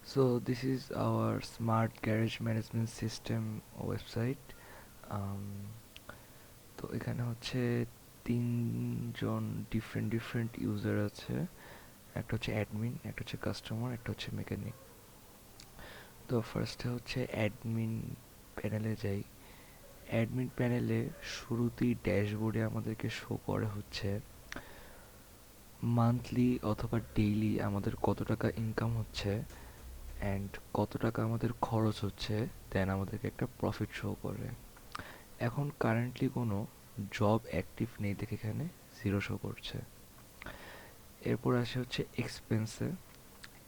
So this is our smart garage management system website. Um, তো এখানে হচ্ছে তিনজন ডিফারেন্ট ইউজার আছে। একটা হচ্ছে অ্যাডমিন, একটা হচ্ছে কাস্টমার, একটা হচ্ছে মেকানিক। তো ফার্স্টে হচ্ছে অ্যাডমিন প্যানেলে যাই। অ্যাডমিন প্যানেলে শুরুতেই ড্যাশবোর্ডে আমাদেরকে শো করে হচ্ছে মান্থলি অথবা ডেইলি আমাদের কত টাকা ইনকাম হচ্ছে অ্যান্ড কত টাকা আমাদের খরচ হচ্ছে, দেন আমাদেরকে একটা প্রফিট শো করে। এখন কারেন্টলি কোনো জব অ্যাক্টিভ নেই দেখে এখানে জিরো শো করছে। এরপর আসে হচ্ছে এক্সপেন্সে।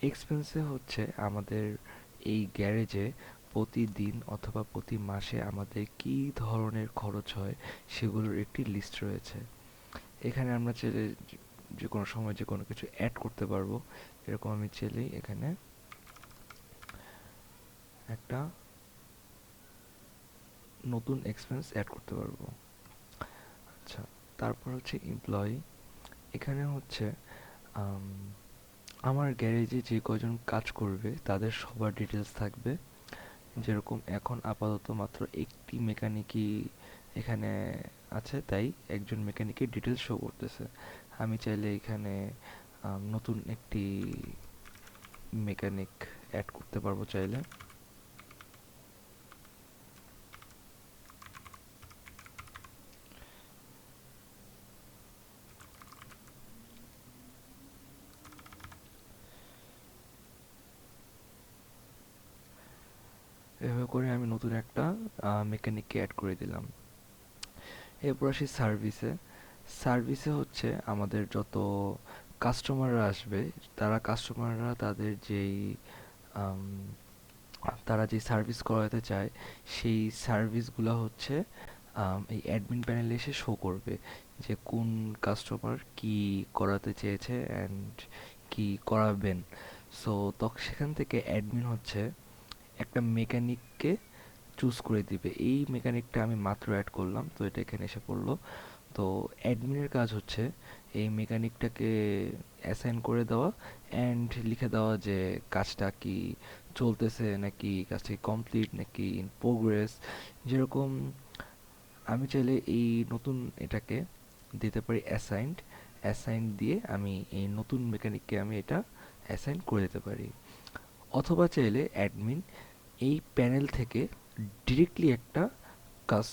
এক্সপেন্সে হচ্ছে আমাদের এই গ্যারেজে প্রতিদিন অথবা প্রতি মাসে আমাদের কী ধরনের খরচ হয় সেগুলোর একটি লিস্ট রয়েছে। এখানে আমরা চাইলে যে কোনো সময় যে কোনো কিছু অ্যাড করতে পারবো। এরকম আমি চাইলেই এখানে একটা নতুন এক্সপেন্স অ্যাড করতে পারবো। আচ্ছা, তারপর হচ্ছে এমপ্লয়ি। এখানে হচ্ছে আম, আমার গ্যারেজে যে কজন কাজ করবে তাদের সবার ডিটেলস থাকবে। যেরকম এখন আপাতত মাত্র একটি মেকানিকই এখানে আছে, তাই একজন মেকানিকের ডিটেলস শো করতেছে। আমি চাইলে এখানে নতুন একটি মেকানিক অ্যাড করতে পারবো চাইলে। এভাবে করে আমি নতুন একটা মেকানিককে অ্যাড করে দিলাম। এরপর আসি সার্ভিসে। সার্ভিসে হচ্ছে আমাদের যত কাস্টমাররা আসবে, কাস্টমাররা আম, তারা যে সার্ভিস করাতে চায় সেই সার্ভিসগুলো হচ্ছে এই অ্যাডমিন প্যানেলে এসে শো করবে যে কোন কাস্টমার কি করাতে চেয়েছে অ্যান্ড কি করাবেন। সো তখন সেখান থেকে অ্যাডমিন হচ্ছে একটা মেকানিককে চুজ করে দিবে। এই মেকানিকটা আমি মাত্র অ্যাড করলাম, তো এটা এখানে এসে পড়লো। তো অ্যাডমিনের কাজ হচ্ছে এই মেকানিকটাকে অ্যাসাইন করে দেওয়া অ্যান্ড লিখে দেওয়া যে কাজটা কি চলতেছে, নাকি কাজটা কি কমপ্লিট, নাকি ইন প্রোগ্রেস। যেরকম আমি চাইলে এই নতুন এটাকে দিতে পারি অ্যাসাইন্ড। অ্যাসাইন দিয়ে আমি এই নতুন মেকানিককে আমি এটা অ্যাসাইন করে দিতে পারি। অথবা চাইলে অ্যাডমিন এই প্যানেল থেকে ডিরেক্টলি একটা কাজ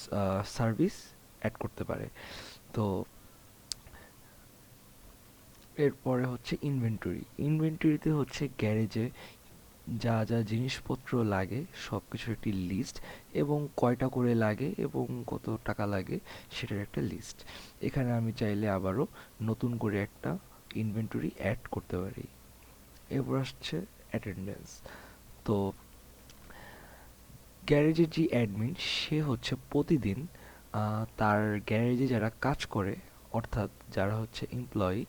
সার্ভিস অ্যাড করতে পারে। তো এরপরে হচ্ছে ইনভেন্টরি। ইনভেন্টরিতে হচ্ছে গ্যারেজে যা যা জিনিসপত্র লাগে সব কিছুর একটি লিস্ট, এবং কয়টা করে লাগে এবং কত টাকা লাগে সেটার একটা লিস্ট। এখানে আমি চাইলে আবারও নতুন করে একটা ইনভেন্টরি অ্যাড করতে পারি। এরপর আসছে অ্যাটেন্ডেন্স। তো গ্যারেজের যে অ্যাডমিন সে হচ্ছে প্রতিদিন তার গ্যারেজে যারা কাজ করে, অর্থাৎ যারা হচ্ছে এমপ্লয়ি,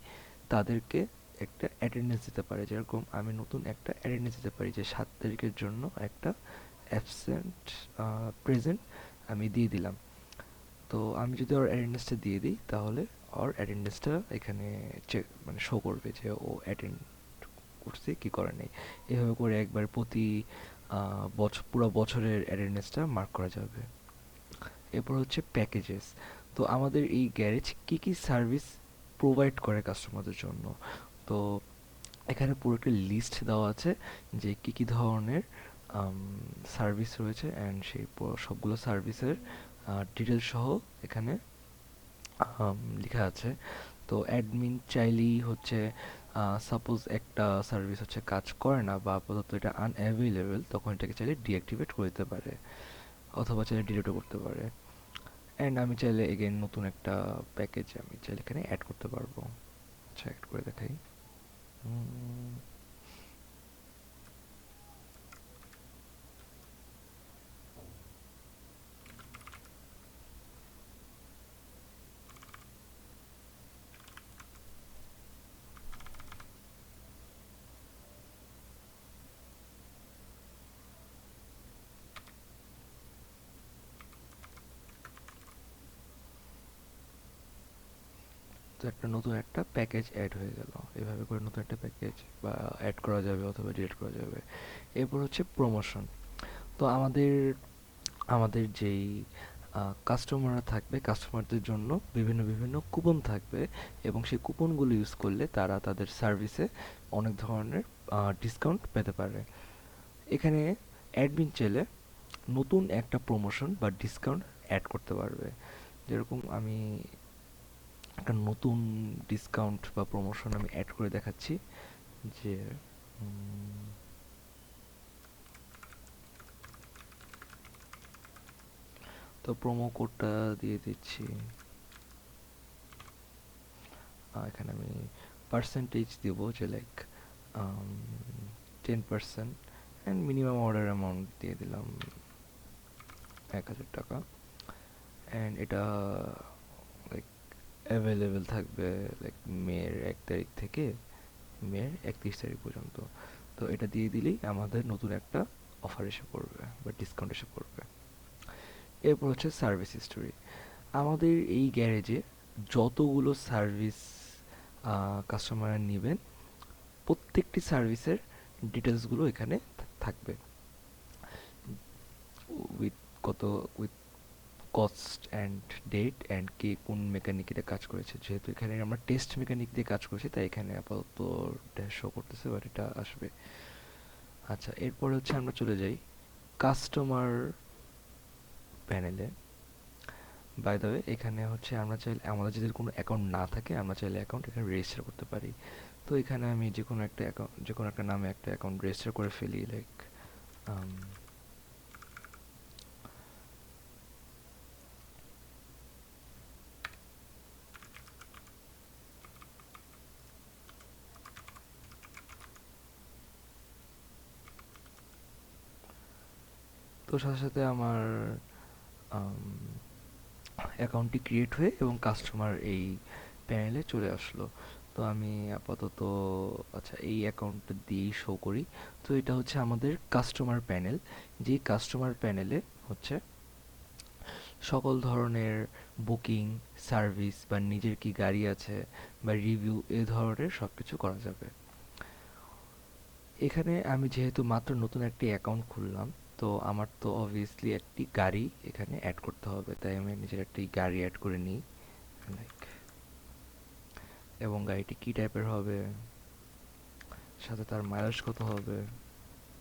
তাদেরকে একটা অ্যাটেন্ডেন্স দিতে পারে। যেরকম আমি নতুন একটা অ্যাটেন্ডেন্স দিতে পারি যে 7 তারিখের জন্য একটা অ্যাবসেন্ট প্রেজেন্ট আমি দিয়ে দিলাম। তো আমি যদি ওর অ্যাটেন্ডেন্সটা দিয়ে দিই তাহলে ওর অ্যাটেন্ডেন্সটা এখানে চেক মানে শো করবে যে ও অ্যাটেন্ড করছে কি করে নেই। এভাবে করে একবার প্রতি পুরো বছরের অ্যাটেন্ডেন্সটা মার্ক করা যাবে। এরপর হচ্ছে প্যাকেজেস। তো আমাদের এই গ্যারেজ কি কি সার্ভিস প্রোভাইড করে কাস্টমারদের জন্য। তো এখানে পুরো একটা লিস্ট দেওয়া আছে যে কি কি ধরনের সার্ভিস রয়েছে অ্যান্ড সেই সবগুলো সার্ভিসের ডিটেল সহ এখানে লেখা আছে। তো অ্যাডমিন চাইলেই হচ্ছে সাপোজ একটা সার্ভিস হচ্ছে কাজ করে না বা আপাতত এটা আনঅ্যাভেলেবেল, তখন এটাকে চাইলে ডিঅ্যাক্টিভেট করে দিতে পারে অথবা চাইলে ডিলিটও করতে পারে। অ্যান্ড আমি চাইলে এগেন নতুন একটা প্যাকেজ আমি চাইলে এখানে অ্যাড করতে পারবো। আচ্ছা, অ্যাড করে দেখাই। উম, তো একটা নতুন একটা প্যাকেজ অ্যাড হয়ে গেল। এভাবে করে নতুন একটা প্যাকেজ বা অ্যাড করা যাবে অথবা ডিলিট করা যাবে। এরপর হচ্ছে প্রমোশন। তো আমাদের আমাদের যেই কাস্টমাররা থাকবে, কাস্টমারদের জন্য বিভিন্ন বিভিন্ন কুপন থাকবে এবং সেই কুপনগুলো ইউজ করলে তারা তাদের সার্ভিসে অনেক ধরনের ডিসকাউন্ট পেতে পারে। এখানে অ্যাডমিন চাইলে নতুন একটা প্রমোশন বা ডিসকাউন্ট অ্যাড করতে পারবে। যেরকম আমি একটা নতুন ডিসকাউন্ট বা প্রমোশন আমি অ্যাড করে দেখাচ্ছি যে উম, তো প্রোমো কোডটা দিয়ে দিচ্ছি। এখানে আমি পার্সেন্টেজ দিব যে like 10% and minimum order amount দিয়ে দিলাম 1,000 টাকা। অ্যান্ড এটা লাইক অ্যাভেলেবেল থাকবে লাইক মের 1 তারিখ থেকে মের 31 তারিখ পর্যন্ত। তো এটা দিয়ে দিলেই আমাদের নতুন একটা অফার এসে পড়বে বা ডিসকাউন্ট এসে পড়বে। এরপর হচ্ছে সার্ভিস হিস্টোরি। আমাদের এই গ্যারেজে যতগুলো সার্ভিস কাস্টমাররা নেবেন, প্রত্যেকটি সার্ভিসের ডিটেলসগুলো এখানে থাকবে, উইথ কত with cost and date and কে কোন মেকানিক এটা কাজ করেছে। যেহেতু এখানে আমরা টেস্ট মেকানিক দিয়ে কাজ করছি তাই এখানে আপাতত শো করতেছে, বাট এটা আসবে। আচ্ছা, এরপরে হচ্ছে আমরা চলে যাই কাস্টমার প্যানেলে। বাই দ্য ওয়ে, এখানে হচ্ছে আমরা চাইলে আমাদের যদি কোনো অ্যাকাউন্ট না থাকে আমরা চাইলে অ্যাকাউন্ট এখানে রেজিস্টার করতে পারি। তো এখানে আমি যে কোনো একটা অ্যাকাউন্ট, যে কোনো একটা নামে একটা অ্যাকাউন্ট রেজিস্টার করে ফেলি লাইক তো সাথে সাথে আমার অ্যাকাউন্টটি ক্রিয়েট হয়ে এবং কাস্টমার এই প্যানেলে চলে আসলো। তো আমি আপাতত আচ্ছা এই অ্যাকাউন্টটা দিয়েই শো করি। তো এটা হচ্ছে আমাদের কাস্টমার প্যানেল। যে কাস্টমার প্যানেলে হচ্ছে সকল ধরনের বুকিং, সার্ভিস বা নিজের কি গাড়ি আছে বা রিভিউ এ ধরনের সব কিছু করা যাবে। এখানে আমি যেহেতু মাত্র নতুন একটি অ্যাকাউন্ট খুললাম, তো আমার তো অবভিয়াসলি একটি গাড়ি এখানে অ্যাড করতে হবে, তাই আমি নিজের একটি গাড়ি অ্যাড করে নিই লাইক। এবং গাড়িটি কী টাইপের হবে, সাথে তার মাইলেজ কত হবে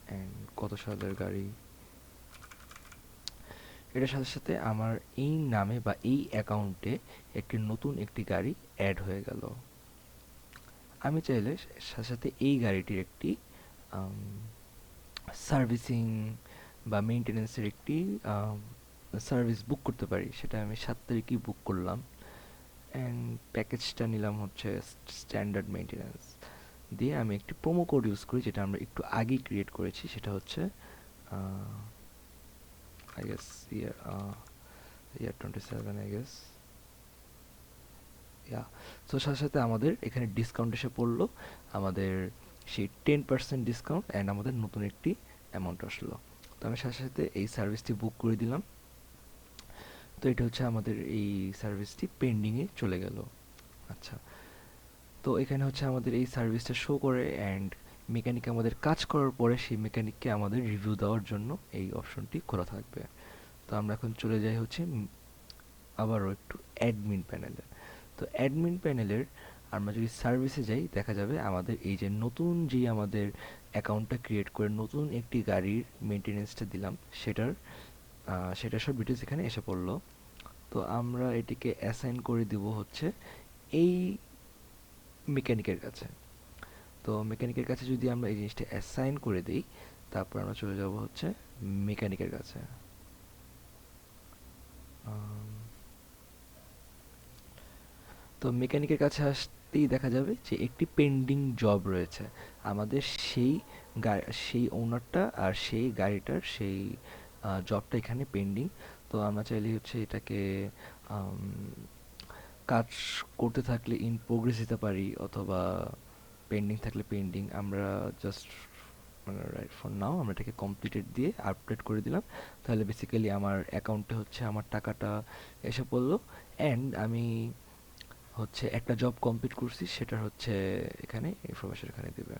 অ্যান্ড কত সালের গাড়ি। এটার সাথে সাথে আমার এই নামে বা এই অ্যাকাউন্টে একটি নতুন একটি গাড়ি অ্যাড হয়ে গেল। আমি চাইলে সাথে সাথে এই গাড়িটির একটি সার্ভিসিং বা মেনটেন্যান্সের একটি সার্ভিস বুক করতে পারি। সেটা আমি 7 তারিখই বুক করলাম অ্যান্ড প্যাকেজটা নিলাম হচ্ছে স্ট্যান্ডার্ড মেনটেন্যান্স দিয়ে। আমি একটি প্রোমো কোড ইউজ করি যেটা আমরা একটু আগেই ক্রিয়েট করেছি, সেটা হচ্ছে I guess year 27 I guess, yeah. So সাথে সাথে আমাদের এখানে ডিসকাউন্ট এসে পড়লো, আমাদের সেই 10% ডিসকাউন্ট অ্যান্ড আমাদের নতুন একটি অ্যামাউন্ট আসলো। তো আমি সাথে সাথে এই সার্ভিসটি বুক করে দিলাম। তো এটা হচ্ছে আমাদের এই সার্ভিসটি পেন্ডিংয়ে চলে গেল। আচ্ছা, তো এখানে হচ্ছে আমাদের এই সার্ভিসটা শো করে অ্যান্ড মেকানিক আমাদের কাজ করার পরে সেই মেকানিককে আমাদের রিভিউ দেওয়ার জন্য এই অপশনটি খোলা থাকবে। তো আমরা এখন চলে যাই হচ্ছে আবারও একটু অ্যাডমিন প্যানেলে। তো অ্যাডমিন প্যানেলের আমরা যদি সার্ভিসে যাই দেখা যাবে আমাদের এই যে নতুন যেই আমাদের অ্যাকাউন্টটা ক্রিয়েট করে নতুন একটি গাড়ির মেনটেনেন্সটা দিলাম সেটার সব ডিটেলস এখানে এসে পড়লো। তো আমরা এটিকে অ্যাসাইন করে দিব হচ্ছে এই মেকানিকের কাছে। তো মেকানিকের কাছে যদি আমরা এই জিনিসটা অ্যাসাইন করে দিই, তারপর আমরা চলে যাব হচ্ছে মেকানিকের কাছে। আম, তো মেকানিকের কাছে আসতেই দেখা যাবে যে একটি পেন্ডিং জব রয়েছে আমাদের সেই সেই ওনারটা আর সেই গাড়িটার সেই জবটা এখানে পেন্ডিং। তো আমরা চাইলে হচ্ছে এটাকে আম, কাজ করতে থাকলে ইন প্রোগ্রেস দিতে পারি অথবা পেন্ডিং থাকলে পেন্ডিং। আমরা জাস্ট মানে রাইট ফর নাও আমরা এটাকে কমপ্লিটেড দিয়ে আপডেট করে দিলাম। তাহলে বেসিক্যালি আমার অ্যাকাউন্টে হচ্ছে আমার টাকাটা এসে পড়লো অ্যান্ড আমি হচ্ছে একটা জব কমপ্লিট করছি সেটার হচ্ছে এখানে ইনফরমেশন এখানে দিবে।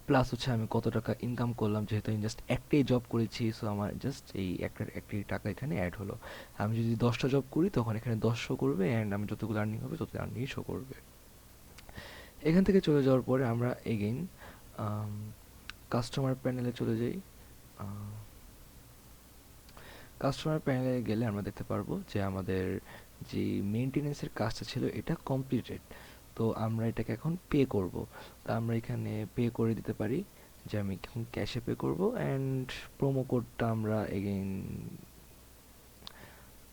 প্লাস হচ্ছে আমি কত টাকা ইনকাম করলাম, যেহেতু আমি জাস্ট একটাই জব করেছি সো আমার জাস্ট এই একটি টাকা এখানে অ্যাড হলো। আমি যদি 10টা জব করি তখন এখানে 10 শো করবে, অ্যান্ড আমি যতগুলো আর্নিং হবে তত আর্নিং শো করবে। এখান থেকে চলে যাওয়ার পরে আমরা এগেইন কাস্টমার প্যানেলে চলে যাই। কাস্টমার প্যানেলে গেলে আমরা দেখতে পারবো যে আমাদের যে মেনটেনেন্সের কাজটা ছিল এটা কমপ্লিটেড। তো আমরা এটাকে এখন পে করব। তো আমরা এখানে পে করে দিতে পারি যে আমি এখন ক্যাশে পে করব, অ্যান্ড প্রোমো কোডটা আমরা এগেইন,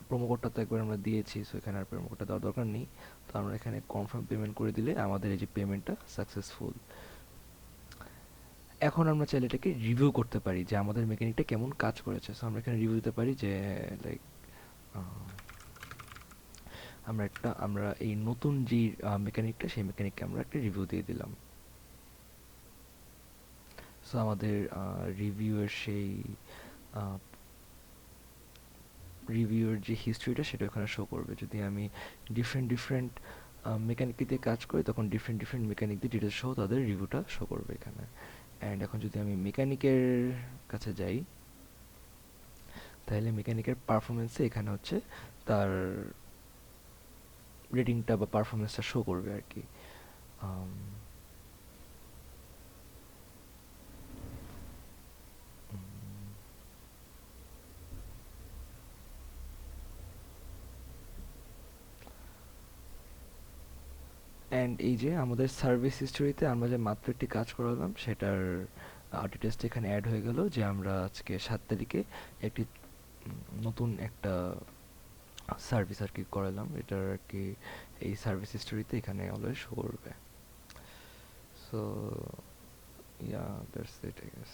প্রোমো কোডটা তো একবার আমরা দিয়েছি সো এখানে আর প্রোমো কোডটা দেওয়ার দরকার নেই। তো আমরা এখানে কনফার্ম পেমেন্ট করে দিলে আমাদের এই যে পেমেন্টটা সাকসেসফুল। এখন আমরা চাইলে এটাকে রিভিউ করতে পারি যে আমাদের মেকানিকটা কেমন কাজ করেছে। সো আমরা এখানে রিভিউ দিতে পারি যে লাইক আমরা এই নতুন যে মেকানিকটা সেই মেকানিককে আমরা একটা রিভিউ দিয়ে দিলাম। সো আমাদের রিভিউয়ের সেই রিভিউয়ের যে হিস্ট্রিটা সেটা ওখানে শো করবে। যদি আমি ডিফারেন্ট ডিফারেন্ট মেকানিক দিয়ে কাজ করি তখন ডিফারেন্ট ডিফারেন্ট মেকানিক দিয়ে ডিটেলস সহ তাদের রিভিউটা শো করবে এখানে। অ্যান্ড এখন যদি আমি মেকানিকের কাছে যাই তাহলে মেকানিকের পারফরমেন্সে এখানে হচ্ছে তার রেটিংটা বা পারফরমেন্সটা শো করবে আর কি। অ্যান্ড এই যে আমাদের সার্ভিস হিস্টোরিতে আমরা যে মাত্র একটি কাজ করালাম সেটার ডিটেলসটা এখানে অ্যাড হয়ে গেল যে আমরা আজকে 7 তারিখে একটি নতুন একটা সার্ভিস আর কি করালাম। এটার আর কি এই সার্ভিস হিস্টোরিতে এখানে অলওয়েজ শো করবে। So yeah that's it I guess.